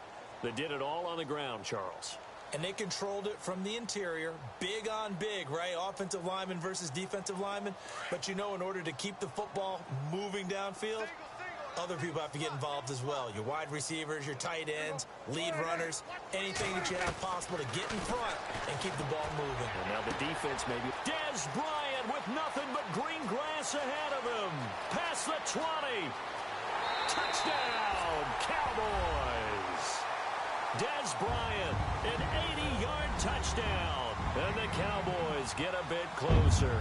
E: that did it all on the ground, Charles.
C: And they controlled it from the interior. Big on big, right? Offensive lineman versus defensive lineman. But you know, in order to keep the football moving downfield, other people have to get involved as well. Your wide receivers, your tight ends, lead runners, anything that you have possible to get in front and keep the ball moving.
E: And now the defense maybe. Dez Bryant with nothing but green grass ahead of him. Past the 20. Touchdown, Cowboys. Dez Bryant, an 80-yard touchdown. And the Cowboys get a bit closer.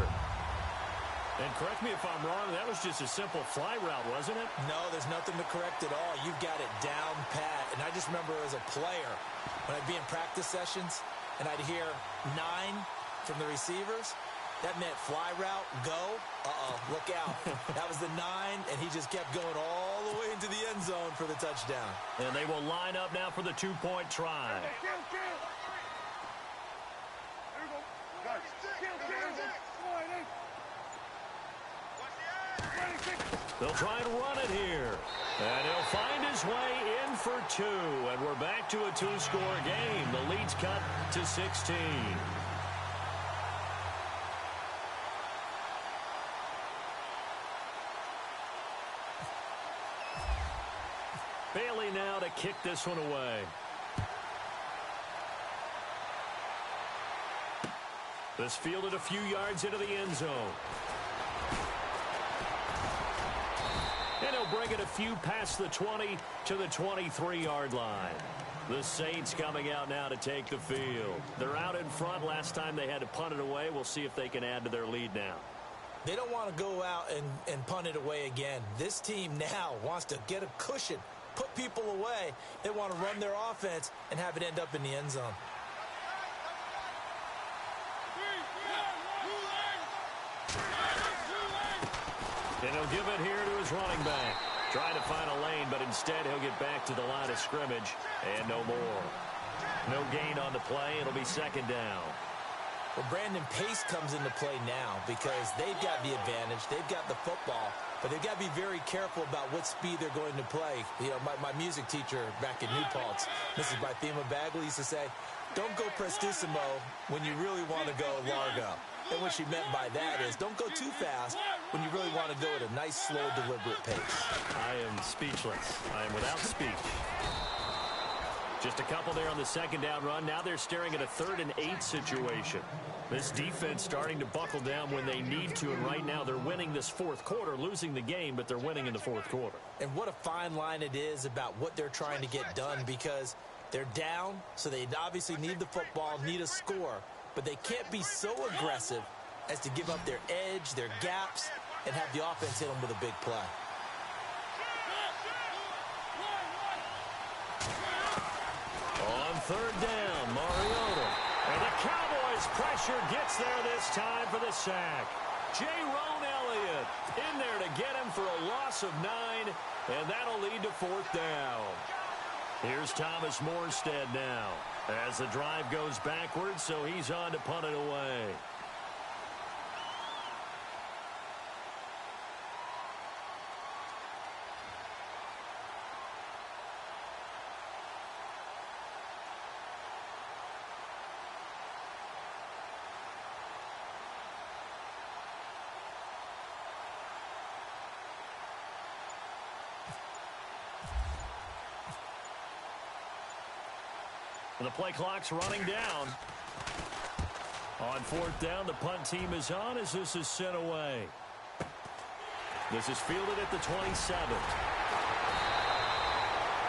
E: And correct me if I'm wrong, that was just a simple fly route, wasn't it?
C: No, there's nothing to correct at all. You've got it down pat. And I just remember as a player, when I'd be in practice sessions and I'd hear 9 from the receivers, that meant fly route, go. Look out. That was the 9, and he just kept going all the way into the end zone for the touchdown.
E: And they will line up now for the 2-point try. They'll try and run it here. And he'll find his way in for 2. And we're back to a 2-score game. The lead's cut to 16. Bailey now to kick this one away. This fielded a few yards into the end zone. And he'll bring it a few past the 20 to the 23-yard line. The Saints coming out now to take the field. They're out in front. Last time they had to punt it away. We'll see if they can add to their lead now.
C: They don't want to go out and punt it away again. This team now wants to get a cushion, put people away. They want to run their offense and have it end up in the end zone.
E: And he'll give it here to his running back. Trying to find a lane, but instead he'll get back to the line of scrimmage. And no more. No gain on the play. It'll be second down.
C: Well, Brandon, pace comes into play now because they've got the advantage. They've got the football, but they've got to be very careful about what speed they're going to play. You know, my music teacher back in New Paltz, Mrs. Bythema Bagley, used to say, don't go prestissimo when you really want to go largo. And what she meant by that is don't go too fast when you really want to go at a nice, slow, deliberate pace.
E: I am speechless. I am without speech. Just a couple there on the second down run. Now they're staring at a 3rd and 8 situation. This defense starting to buckle down when they need to, and right now they're winning this fourth quarter, losing the game, but they're winning in the fourth quarter.
C: And what a fine line it is about what they're trying to get done, because they're down, so they obviously need the football, need a score, but they can't be so aggressive as to give up their edge, their gaps, and have the offense hit them with a big play.
E: On 3rd down, Mariota. And the Cowboys pressure gets there this time for the sack. Jerome Elliott in there to get him for a loss of 9, and that'll lead to 4th down. Here's Thomas Morstead now as the drive goes backwards, so he's on to punt it away. The play clock's running down. On 4th down, the punt team is on as this is sent away. This is fielded at the 27.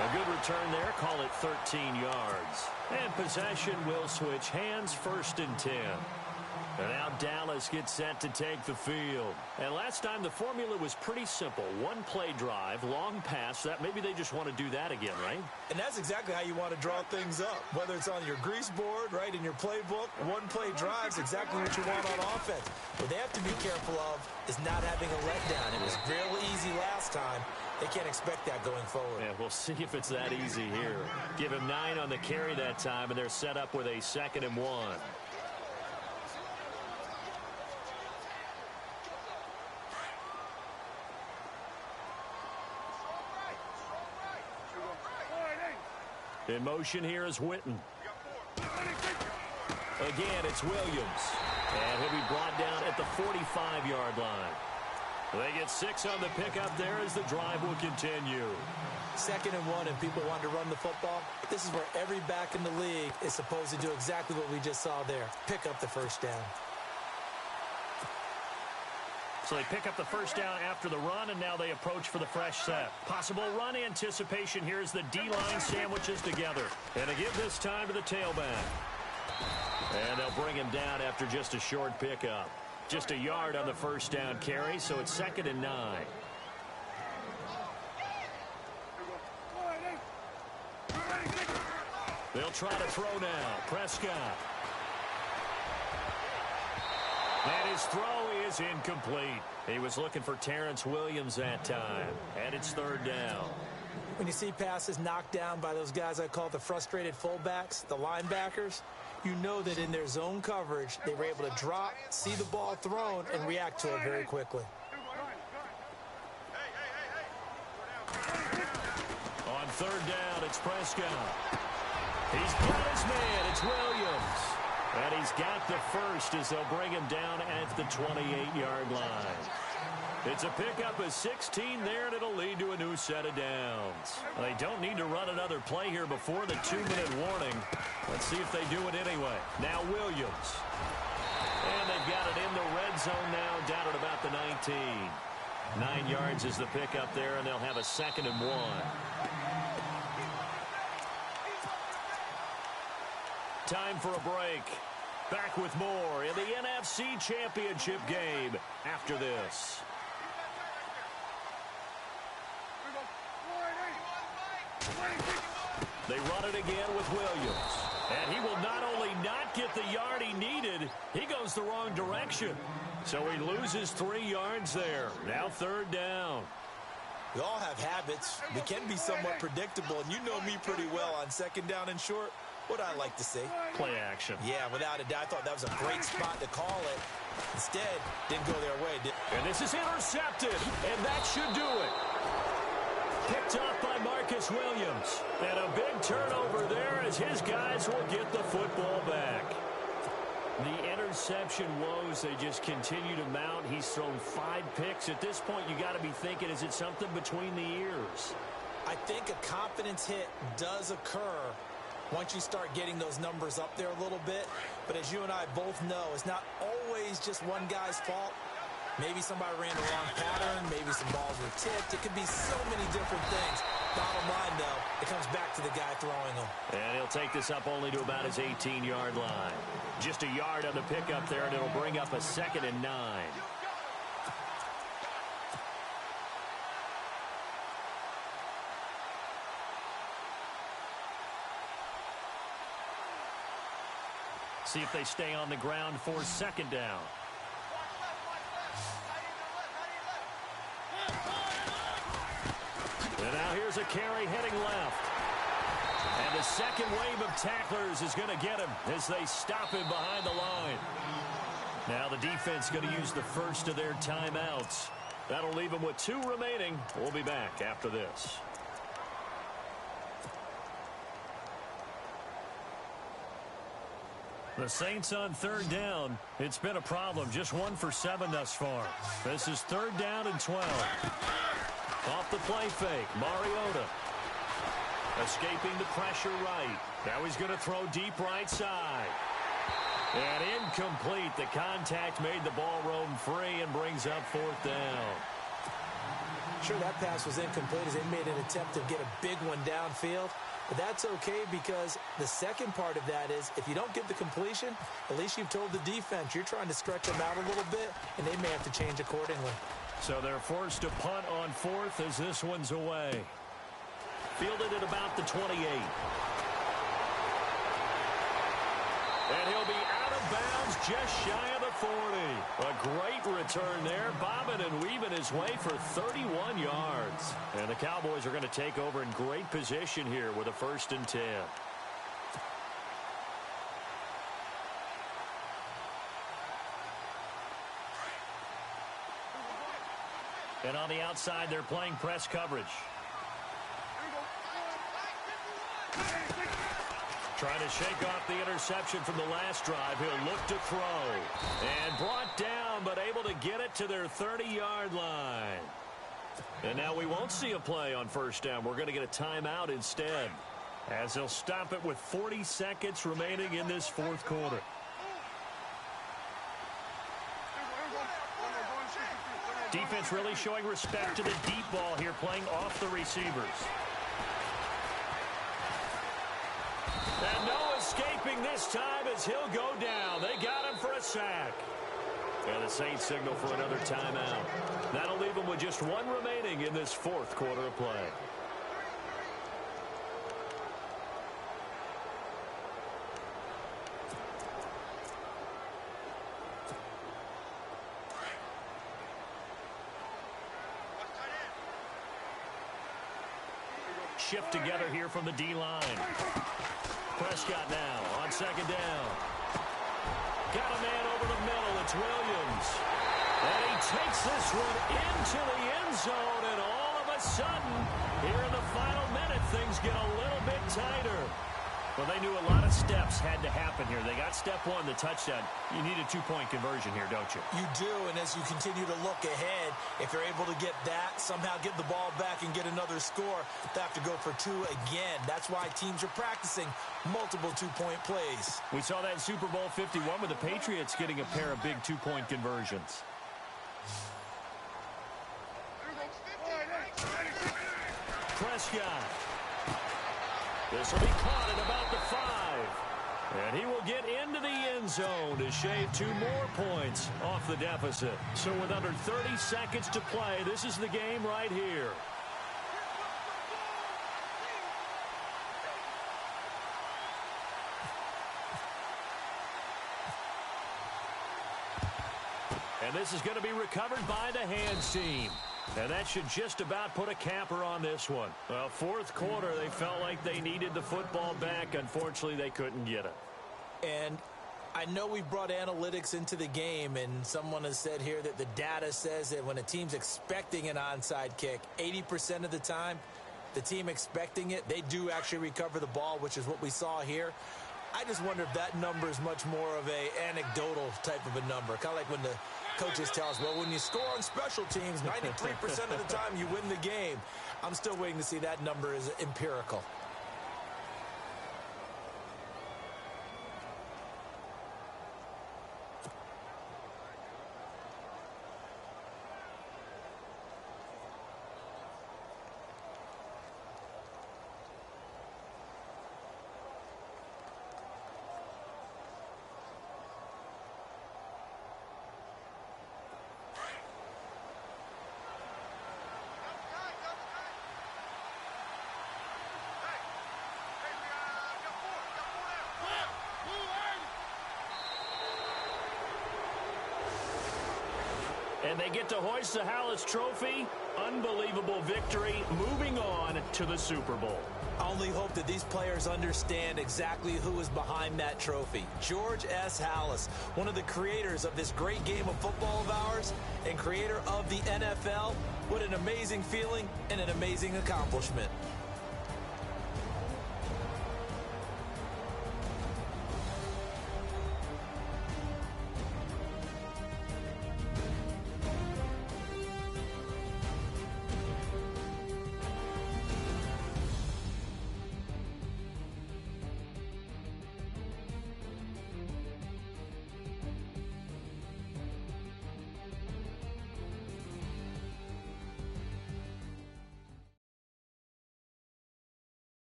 E: A good return there. Call it 13 yards. And possession will switch hands, 1st and 10. And now Dallas gets set to take the field. And last time the formula was pretty simple. 1-play drive, long pass. That maybe they just want to do that again, right?
C: And that's exactly how you want to draw things up. Whether it's on your grease board, right, in your playbook, 1-play drive's exactly what you want on offense. What they have to be careful of is not having a letdown. It was real easy last time. They can't expect that going forward.
E: Yeah, we'll see if it's that easy here. Give him 9 on the carry that time, and they're set up with a 2nd and 1. In motion here is Witten. Again, it's Williams. And he'll be brought down at the 45-yard line. They get 6 on the pickup there as the drive will continue.
C: 2nd and 1, and people want to run the football. This is where every back in the league is supposed to do exactly what we just saw there. Pick up the 1st down.
E: So they pick up the 1st down after the run, and now they approach for the fresh set. Possible run anticipation here as the D-line sandwiches together. And they give this time to the tailback. And they'll bring him down after just a short pickup. Just a yard on the 1st down carry, so it's 2nd and 9. They'll try to throw now. Prescott. And his throw is incomplete. He was looking for Terrence Williams that time. And it's 3rd down.
C: When you see passes knocked down by those guys I call the frustrated fullbacks, the linebackers, you know that in their zone coverage, they were able to drop, see the ball thrown, and react to it very quickly.
E: On 3rd down, it's Prescott. He's got his man. It's Williams. And he's got the first as they'll bring him down at the 28-yard line. It's a pickup of 16 there, and it'll lead to a new set of downs. They don't need to run another play here before the 2-minute warning. Let's see if they do it anyway. Now Williams. And they've got it in the red zone now, down at about the 19. 9 yards is the pickup there, and they'll have a 2nd and 1. Time for a break. Back with more in the NFC Championship game after this. They run it again with Williams. And he will not only not get the yard he needed, he goes the wrong direction. So he loses 3 yards there. Now 3rd down.
C: We all have habits. We can be somewhat predictable, and you know me pretty well on 2nd down and short. What I like to see?
E: Play action.
C: Yeah, without a doubt. I thought that was a great spot to call it. Instead, didn't go their way.
E: And this is intercepted, and that should do it. Picked up by Marcus Williams. And a big turnover there as his guys will get the football back. The interception woes, they just continue to mount. He's thrown 5 picks. At this point, you got to be thinking, is it something between the ears?
C: I think a confidence hit does occur once you start getting those numbers up there a little bit. But as you and I both know, it's not always just one guy's fault. Maybe somebody ran the wrong pattern. Maybe some balls were tipped. It could be so many different things. Bottom line, though, it comes back to the guy throwing them.
E: And he'll take this up only to about his 18-yard line. Just a yard on the pickup there, and it'll bring up a 2nd and 9. See if they stay on the ground for 2nd down. And now here's a carry heading left. And the second wave of tacklers is going to get him as they stop him behind the line. Now the defense going to use the first of their timeouts. That'll leave them with 2 remaining. We'll be back after this. The Saints on 3rd down. It's been a problem. Just 1 for 7 thus far. This is 3rd down and 12. Off the play fake, Mariota. Escaping the pressure right. Now he's going to throw deep right side. And incomplete. The contact made the ball roam free and brings up 4th down.
C: Sure, that pass was incomplete as they made an attempt to get a big one downfield. But that's okay because the second part of that is if you don't get the completion, at least you've told the defense you're trying to stretch them out a little bit, and they may have to change accordingly.
E: So they're forced to punt on 4th as this one's away. Fielded at about the 28. And he'll be out of bounds just shy of the 40. A great return there, bobbing and weaving his way for 31 yards. And the Cowboys are going to take over in great position here with a 1st and 10. And on the outside, they're playing press coverage. Trying to shake off the interception from the last drive. He'll look to throw. And brought down, but able to get it to their 30-yard line. And now we won't see a play on 1st down. We're going to get a timeout instead, as they'll stop it with 40 seconds remaining in this 4th quarter. Defense really showing respect to the deep ball here, playing off the receivers. And no escaping this time as he'll go down. They got him for a sack. And the Saints signal for another timeout. That'll leave them with just 1 remaining in this 4th quarter of play. Shift together here from the D-line. Prescott now on 2nd down. Got a man over the middle. It's Williams. And he takes this one into the end zone. And all of a sudden, here in the final minute, things get a little bit tighter. Well, they knew a lot of steps had to happen here. They got step 1, the touchdown. You need a 2-point conversion here, don't you?
C: You do, and as you continue to look ahead, if you're able to get that, somehow get the ball back and get another score, they have to go for 2 again. That's why teams are practicing multiple 2-point plays.
E: We saw that in Super Bowl 51 with the Patriots getting a pair of big 2-point conversions. Prescott. This will be caught at about the 5. And he will get into the end zone to shave 2 more points off the deficit. So with under 30 seconds to play, this is the game right here. And this is going to be recovered by the hands team. And that should just about put a capper on this one. Well, fourth quarter, they felt like they needed the football back. Unfortunately, they couldn't get it.
C: And I know we brought analytics into the game, and someone has said here that the data says that when a team's expecting an onside kick, 80% of the time, the team expecting it, they do actually recover the ball, which is what we saw here. I just wonder if that number is much more of a anecdotal type of a number. Kind of like when the coaches tell us, well, when you score on special teams, 93% of the time you win the game. I'm still waiting to see that number is empirical.
E: And they get to hoist the Hallis Trophy. Unbelievable victory. Moving on to the Super Bowl.
C: I only hope that these players understand exactly who is behind that trophy. George S. Hallis, one of the creators of this great game of football of ours and creator of the NFL. What an amazing feeling and an amazing accomplishment.